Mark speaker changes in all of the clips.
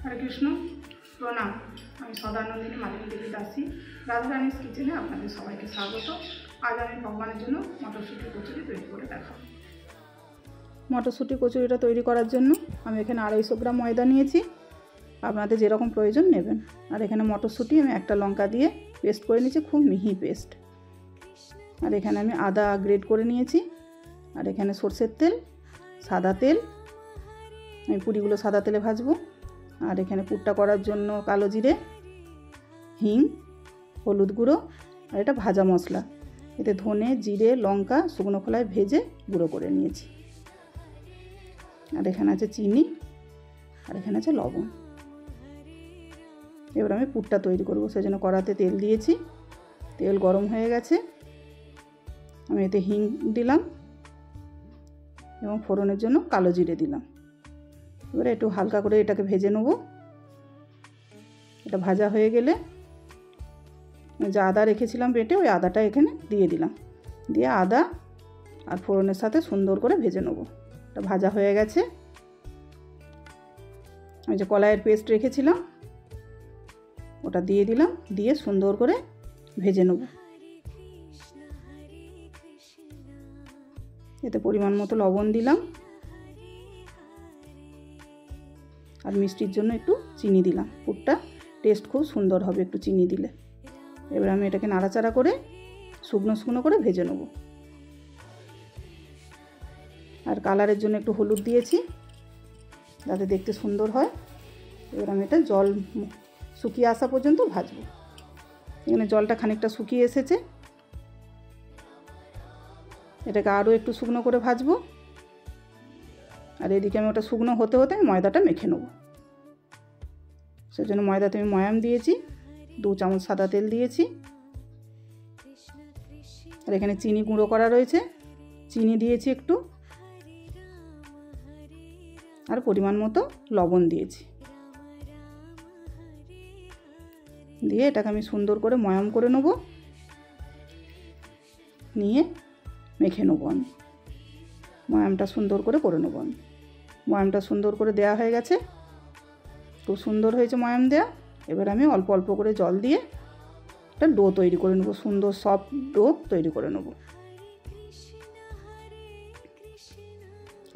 Speaker 1: হরে কৃষ্ণ, প্রণাম। আমি সদানন্দিনী মালিনী দেবী দাসী, রাধারানীস কিচেনে আপনাদের সবাইকে স্বাগত। আজ আমি ভগবানের জন্য মটরশুঁটি কচুরি তৈরি করে দেখাবো। মটরশুঁটি কচুরিটা তৈরি করার জন্য আমি এখানে 250 গ্রাম ময়দা নিয়েছি। আপনাদের যেরকম প্রয়োজন নেবেন। আর এখানে মটরশুঁটি আমি একটা লঙ্কা দিয়ে পেস্ট করে নিয়েছি, খুব মিহি পেস্ট। আর এখানে আমি আদা গ্রেট করে নিয়েছি। আর এখানে সরষের তেল, সাদা তেল, আমি পুরিগুলো সাদা তেলে ভাজবো। আর এখানে পুরটা করার জন্য কালো জিরে, হিং, হলুদ গুঁড়ো আর এটা ভাজা মশলা। এতে ধনে, জিরে, লঙ্কা শুকনো খোলায় ভেজে গুঁড়ো করে নিয়েছি। আর এখানে আছে চিনি, আর এখানে আছে লবণ। এবার আমি পুরটা তৈরি করবো, সেই জন্য কড়াতে তেল দিয়েছি। তেল গরম হয়ে গেছে, আমি এতে হিং দিলাম এবং ফোড়নের জন্য কালো জিরে দিলাম। এবারে একটু হালকা করে এটাকে ভেজে নেব। এটা ভাজা হয়ে গেলে যে আদা রেখেছিলাম বেটে, ওই আদাটা এখানে দিয়ে দিলাম। দিয়ে আদা আর ফোড়নের সাথে সুন্দর করে ভেজে নেব। এটা ভাজা হয়ে গেছে। আমি যে কলাইয়ের পেস্ট রেখেছিলাম ওটা দিয়ে দিলাম, দিয়ে সুন্দর করে ভেজে নেব। এতে পরিমাণ মতো লবণ দিলাম, আর মিষ্টির জন্য একটু চিনি দিলাম। পুরটা টেস্ট খুব সুন্দর হবে একটু চিনি দিলে। এবার আমি এটাকে নাড়াচাড়া করে শুকনো শুকনো করে ভেজে নেব। আর কালারের জন্য একটু হলুদ দিয়েছি যাতে দেখতে সুন্দর হয়। এবার আমি এটা জল শুকিয়ে আসা পর্যন্ত ভাজবো। এখানে জলটা খানিকটা শুকিয়ে এসেছে। এটাকে আরও একটু শুকনো করে ভাজবো। আর এদিকে আমি ওটা শুকনো হতে হতে আমি ময়দাটা মেখে নেব। সেজন্য ময়দাতে আমি ময়াম দিয়েছি, 2 চামচ সাদা তেল দিয়েছি। আর এখানে চিনি গুঁড়ো করা রয়েছে, চিনি দিয়েছি একটু, আর পরিমাণ মতো লবণ দিয়েছি। দিয়ে এটাকে আমি সুন্দর করে ময়াম করে নেব, নিয়ে মেখে নেবো। আমি ময়ামটা সুন্দর করে নেবো। আমি ময়ামটা সুন্দর করে দেওয়া হয়ে গেছে, খুব সুন্দর হয়েছে ময়াম দেওয়া। এবার আমি অল্প অল্প করে জল দিয়ে একটা ডো তৈরি করে নেব, সুন্দর সফট ডো তৈরি করে নেব।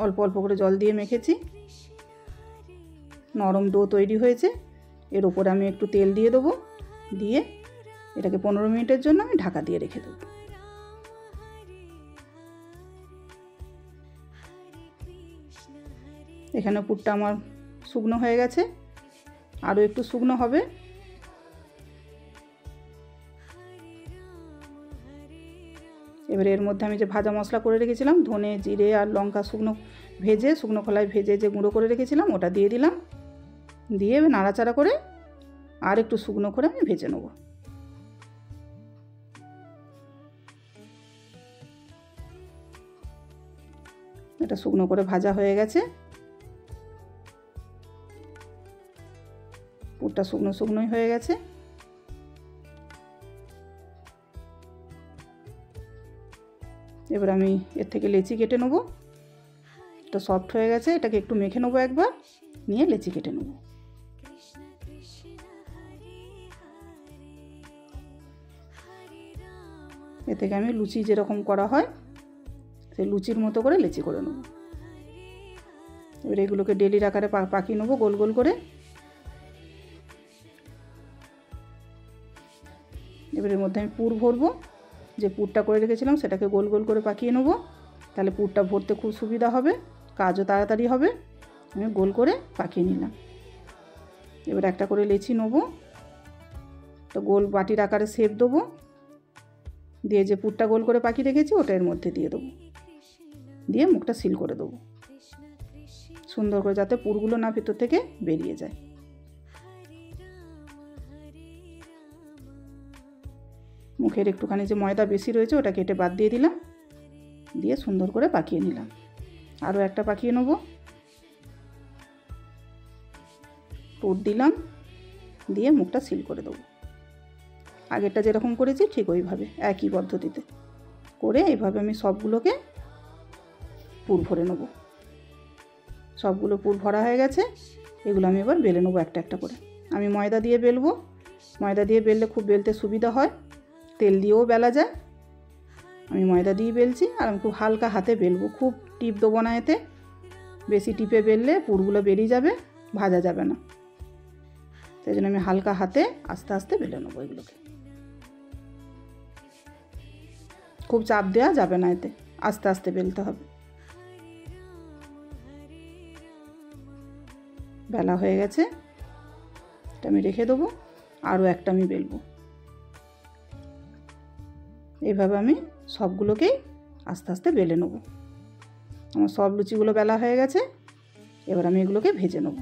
Speaker 1: অল্প অল্প করে জল দিয়ে মেখেছি, নরম ডো তৈরি হয়েছে। এর উপরে আমি একটু তেল দিয়ে দেবো, দিয়ে এটাকে 15 মিনিটের জন্য আমি ঢাকা দিয়ে রেখে দেবো। এখানে পুরটা আমার শুকনো হয়ে গেছে, আরও একটু শুকনো হবে। এবারে এর মধ্যে আমি যে ভাজা মশলা করে রেখেছিলাম, ধনে, জিরে আর লঙ্কা শুকনো খোলায় ভেজে যে গুঁড়ো করে রেখেছিলাম ওটা দিয়ে দিলাম। দিয়ে নাড়াচাড়া করে আর একটু শুকনো করে আমি ভেজে নেব। এটা শুকনো করে ভাজা হয়ে গেছে। পুরটা শুকনো শুকনোই হয়ে গেছে। এবার আমি এর থেকে লেচি কেটে নেব। এটা সফট হয়ে গেছে, এটাকে একটু মেখে নেবো একবার, নিয়ে লেচি কেটে নেব। এ থেকে আমি লুচি যেরকম করা হয় সেই লুচির মতো করে লেচি করে নেব। এবার এগুলোকে ডেলির আকারে পাকিয়ে নেবো গোল গোল করে। এবার এর মধ্যে আমি পুর ভরবো। যে পুরটা করে রেখেছিলাম সেটাকে গোল গোল করে পাকিয়ে নেবো, তাহলে পুরটা ভরতে খুব সুবিধা হবে, কাজও তাড়াতাড়ি হবে। আমি গোল করে পাকিয়ে নিলাম। এবার একটা করে লেচি নেবো, তো গোল বাটির আকারে শেপ দেবো, দিয়ে যে পুরটা গোল করে পাকিয়ে রেখেছি ওটা এর মধ্যে দিয়ে দেবো, দিয়ে মুখটা সিল করে দেবো সুন্দর করে, যাতে পুরগুলো না ভেতর থেকে বেরিয়ে যায়। মুখের একটুখানি যে ময়দা বেশি রয়েছে ওটা কেটে বাদ দিয়ে দিলাম, দিয়ে সুন্দর করে পাকিয়ে নিলাম। আরও একটা পাকিয়ে নেব, পুর দিলাম, দিয়ে মুখটা সিল করে দেবো। আগেরটা যেরকম করেছি ঠিক ওইভাবে একই পদ্ধতিতে করে এইভাবে আমি সবগুলোকে পুর ভরে নেব। সবগুলো পুর ভরা হয়ে গেছে। এগুলো আমি এবার বেলে নেবো একটা একটা করে। আমি ময়দা দিয়ে বেলবো, ময়দা দিয়ে বেললে খুব বেলতে সুবিধা হয়, তেল দিয়েও বেলা যায়। আমি ময়দা দিয়ে বেলছি আর আমি খুব হালকা হাতে বেলবো, খুব টিপ দেবো না এতে, বেশি টিপে বেললে পুরগুলো বেরিয়ে যাবে, ভাজা যাবে না। সেই জন্য আমি হালকা হাতে আস্তে আস্তে বেলে নেবো এগুলোকে। খুব চাপ দেওয়া যাবে না এতে, আস্তে আস্তে বেলতে হবে। বেলা হয়ে গেছে, এটা আমি রেখে দেবো। আরও একটা আমি বেলবো। এইভাবে আমি সবগুলোকেই আস্তে আস্তে বেলে নেব। আমার সব লুচিগুলো বেলা হয়ে গেছে, এবার আমি এগুলোকে ভেজে নেব।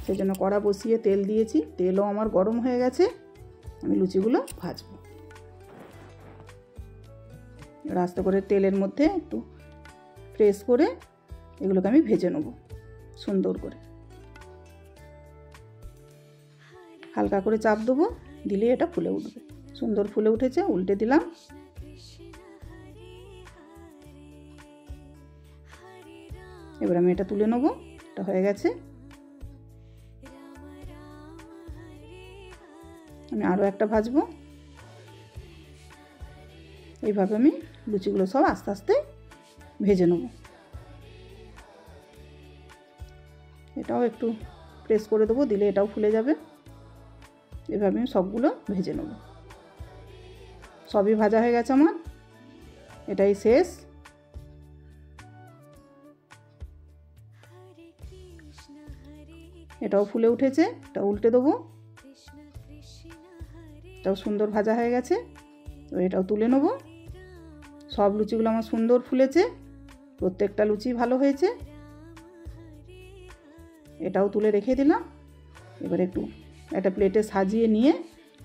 Speaker 1: সেই জন্য কড়া বসিয়ে তেল দিয়েছি, তেলও আমার গরম হয়ে গেছে। আমি লুচিগুলো ভাজবো। এবার আস্তে করে তেলের মধ্যে একটু প্রেস করে এগুলোকে আমি ভেজে নেব সুন্দর করে। হালকা করে চাপ দেবো, দিলে এটা ফুলে উঠবে। সুন্দর ফুলে উঠেছে, উল্টে দিলাম। এবার আমি এটা তুলে নেবো, এটা হয়ে গেছে। আমি আরও একটা ভাজবো। এইভাবে আমি লুচিগুলো সব আস্তে আস্তে ভেজে নেব। এটাও একটু প্রেস করে দেবো, দিলে এটাও ফুলে যাবে। এভাবে আমি সবগুলো ভেজে নেব। সবই ভাজা হয়ে গেছে আমার, এটাই শেষ। এটাও ফুলে উঠেছে, এটা উল্টে দেবো। এটাও সুন্দর ভাজা হয়ে গেছে, তো এটাও তুলে নেব। সব লুচিগুলো আমার সুন্দর ফুলেছে, প্রত্যেকটা লুচি ভালো হয়েছে। এটাও তুলে রেখে দিলাম। এবার একটু একটা প্লেটে সাজিয়ে নিয়ে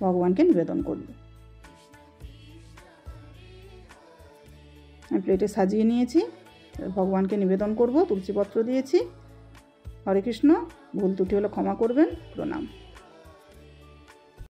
Speaker 1: ভগবানকে নিবেদন করব। আমি প্লেটে সাজিয়ে নিয়েছি, ভগবানকে নিবেদন করব। তুলসীপত্র দিয়েছি। হরে কৃষ্ণ। ভুল ত্রুটি হলে ক্ষমা করবেন। প্রণাম।